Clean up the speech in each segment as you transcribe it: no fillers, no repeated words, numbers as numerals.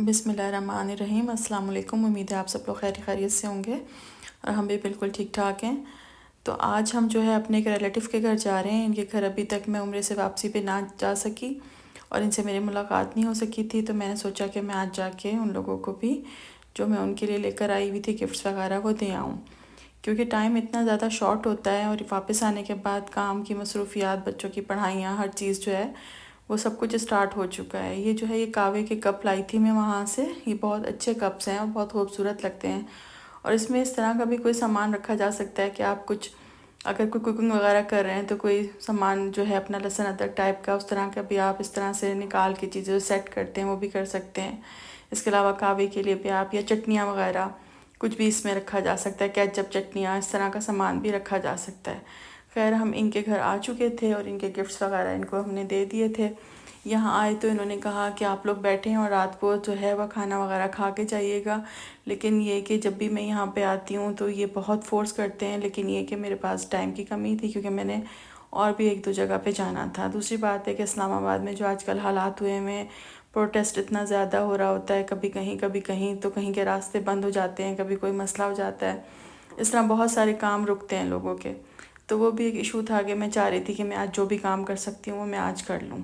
बिस्मिल्लाहिर्रहमानिर्रहीम। अस्सलाम वालेकुम। उम्मीद है आप सब लोग खैरियत से होंगे और हम भी बिल्कुल ठीक ठाक हैं। तो आज हम जो है अपने एक रिलेटिव के घर जा रहे हैं। इनके घर अभी तक मैं उम्र से वापसी पे ना जा सकी और इनसे मेरी मुलाकात नहीं हो सकी थी, तो मैंने सोचा कि मैं आज जाके उन लोगों को भी जो मैं उनके लिए लेकर आई हुई थी गिफ्ट्स वगैरह वो दे आऊँ, क्योंकि टाइम इतना ज़्यादा शॉर्ट होता है और वापस आने के बाद काम की मसरूफियात, बच्चों की पढ़ाइयाँ, हर चीज़ जो है वो सब कुछ स्टार्ट हो चुका है। ये जो है ये कावे के कप लाई थी मैं वहाँ से। ये बहुत अच्छे कप्स हैं और बहुत खूबसूरत लगते हैं और इसमें इस तरह का भी कोई सामान रखा जा सकता है कि आप कुछ अगर कोई कुकिंग वगैरह कर रहे हैं तो कोई सामान जो है अपना लहसुन अदरक टाइप का उस तरह का भी आप इस तरह से निकाल के चीज़ें सेट करते हैं वो भी कर सकते हैं। इसके अलावा कावे के लिए भी आप या चटनियाँ वगैरह कुछ भी इसमें रखा जा सकता है, केचप चटनियाँ, इस तरह का सामान भी रखा जा सकता है। खैर हम इनके घर आ चुके थे और इनके गिफ्ट्स वगैरह इनको हमने दे दिए थे। यहाँ आए तो इन्होंने कहा कि आप लोग बैठें और रात को जो है वह खाना वगैरह खा के जाइएगा, लेकिन ये कि जब भी मैं यहाँ पे आती हूँ तो ये बहुत फोर्स करते हैं, लेकिन ये कि मेरे पास टाइम की कमी थी क्योंकि मैंने और भी एक दो जगह पे जाना था। दूसरी बात है कि इस्लामाबाद में जो आजकल हालात हुए हैं, प्रोटेस्ट इतना ज़्यादा हो रहा होता है, कभी कहीं तो कहीं के रास्ते बंद हो जाते हैं, कभी कोई मसला हो जाता है, इस तरह बहुत सारे काम रुकते हैं लोगों के। तो वो भी एक इशू था कि मैं चाह रही थी कि मैं आज जो भी काम कर सकती हूँ वो मैं आज कर लूँ।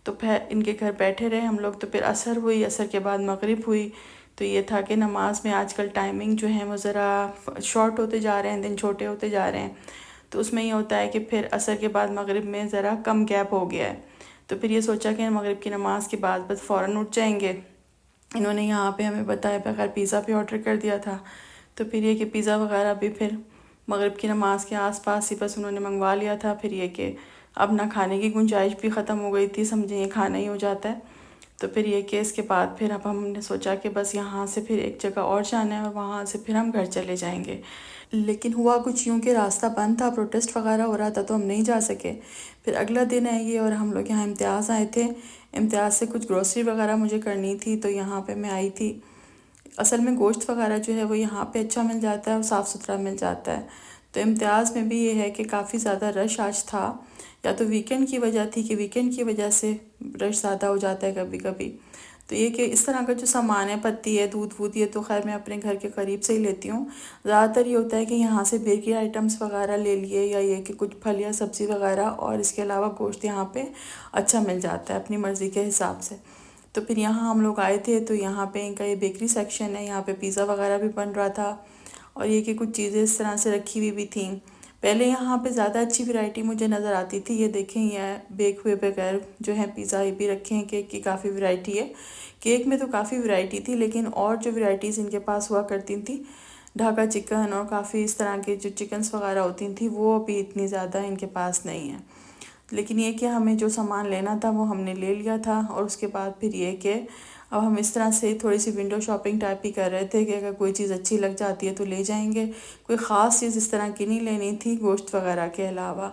तो फिर इनके घर बैठे रहे हम लोग। तो फिर असर हुई, असर के बाद मगरिब हुई। तो ये था कि नमाज में आजकल टाइमिंग जो है वो ज़रा शॉर्ट होते जा रहे हैं, दिन छोटे होते जा रहे हैं। तो उसमें ये होता है कि फिर असर के बाद मगरिब में ज़रा कम गैप हो गया है। तो फिर ये सोचा कि मगरिब की नमाज के बाद बस फ़ौरन उठ जाएंगे। इन्होंने यहाँ पे हमें बताया बगैर पिज़्ज़ा भी ऑर्डर कर दिया था। तो फिर ये कि पिज़्ज़ा वगैरह भी फिर मगरिब की नमाज के आसपास ही बस उन्होंने मंगवा लिया था। फिर ये कि अब ना खाने की गुंजाइश भी ख़त्म हो गई थी, समझे, ये खाना ही हो जाता है। तो फिर ये कि इसके बाद फिर अब हमने सोचा कि बस यहाँ से फिर एक जगह और जाना है और वहाँ से फिर हम घर चले जाएंगे। लेकिन हुआ कुछ यूँ कि रास्ता बंद था, प्रोटेस्ट वगैरह हो रहा था, तो हम नहीं जा सके। फिर अगला दिन है ये और हम लोग यहाँ इम्तियाज़ आए थे। इम्तियाज़ से कुछ ग्रोसरी वगैरह मुझे करनी थी, तो यहाँ पे मैं आई थी। असल में गोश्त वगैरह जो है वो यहाँ पे अच्छा मिल जाता है और साफ़ सुथरा मिल जाता है। तो इम्तियाज़ में भी ये है कि काफ़ी ज़्यादा रश आज था, या तो वीकेंड की वजह थी कि वीकेंड की वजह से रश ज़्यादा हो जाता है कभी कभी। तो ये कि इस तरह का जो सामान है, पत्ती है, दूध वूध, ये तो खैर मैं अपने घर के करीब से ही लेती हूँ। ज़्यादातर ये होता है कि यहाँ से बेकरी आइटम्स वगैरह ले लिए, या ये कि कुछ फल या सब्ज़ी वगैरह, और इसके अलावा गोश्त यहाँ पे अच्छा मिल जाता है अपनी मर्ज़ी के हिसाब से। तो फिर यहाँ हम लोग आए थे, तो यहाँ पे इनका ये बेकरी सेक्शन है, यहाँ पे पिज़्ज़ा वगैरह भी बन रहा था और ये कि कुछ चीज़ें इस तरह से रखी हुई भी थी। पहले यहाँ पे ज़्यादा अच्छी वैरायटी मुझे नज़र आती थी। ये देखें, ये बेक हुए बगैर जो है पिज़्ज़ा ये भी रखे हैं। केक की काफ़ी वैरायटी है, केक में तो काफ़ी वैरायटी थी, लेकिन और जो वैरायटीज़ इनके पास हुआ करती थी, ढाका चिकन और काफ़ी इस तरह के जो चिकन्स वगैरह होती थी, वो अभी इतनी ज़्यादा इनके पास नहीं है। लेकिन ये कि हमें जो सामान लेना था वो हमने ले लिया था। और उसके बाद फिर ये कि अब हम इस तरह से थोड़ी सी विंडो शॉपिंग टाइप ही कर रहे थे कि अगर कोई चीज़ अच्छी लग जाती है तो ले जाएंगे। कोई ख़ास चीज़ इस तरह की नहीं लेनी थी गोश्त वगैरह के अलावा।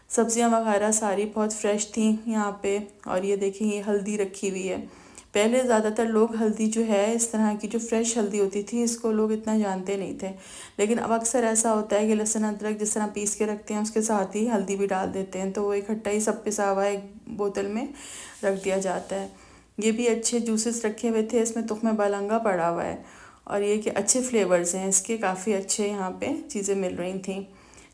सब्ज़ियाँ वगैरह सारी बहुत फ्रेश थी यहाँ पे। और ये देखें, ये हल्दी रखी हुई है। पहले ज़्यादातर लोग हल्दी जो है, इस तरह की जो फ्रेश हल्दी होती थी, इसको लोग इतना जानते नहीं थे। लेकिन अब अक्सर ऐसा होता है कि लहसुन अदरक जिस तरह पीस के रखते हैं उसके साथ ही हल्दी भी डाल देते हैं, तो वो इकट्ठा ही सब पिसा हुआ एक बोतल में रख दिया जाता है। ये भी अच्छे जूसेस रखे हुए थे, इसमें तुख्म बालंगा पड़ा हुआ है और ये कि अच्छे फ्लेवर्स हैं इसके, काफ़ी अच्छे यहाँ पे चीज़ें मिल रही थी।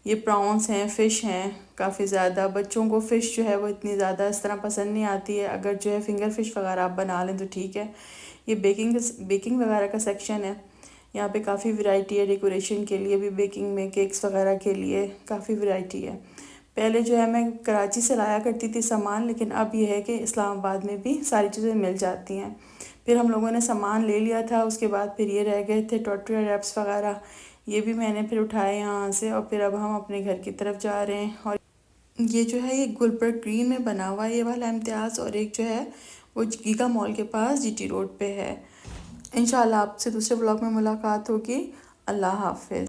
ये प्रॉन्स हैं, फ़िश हैं काफ़ी ज़्यादा। बच्चों को फ़िश जो है वो इतनी ज़्यादा इस तरह पसंद नहीं आती है, अगर जो है फिंगर फ़िश वगैरह आप बना लें तो ठीक है। ये बेकिंग वगैरह का सेक्शन है। यहाँ पे काफ़ी वैरायटी है, डेकोरेशन के लिए भी, बेकिंग में केक्स वगैरह के लिए काफ़ी वैरायटी है। पहले जो है मैं कराची से लाया करती थी सामान, लेकिन अब ये है कि इस्लामाबाद में भी सारी चीज़ें मिल जाती हैं। फिर हम लोगों ने सामान ले लिया था, उसके बाद फिर ये रह गए थे टोटरी रैप्स वगैरह, ये भी मैंने फिर उठाए यहाँ से और फिर अब हम अपने घर की तरफ जा रहे हैं। और ये जो है ये गुलबर्ग ग्रीन में बना हुआ है ये वाला इम्तियाज़, और एक जो है वो गीगा मॉल के पास जीटी रोड पे है। इंशाल्लाह आपसे दूसरे ब्लॉग में मुलाकात होगी। अल्लाह हाफ़िज़।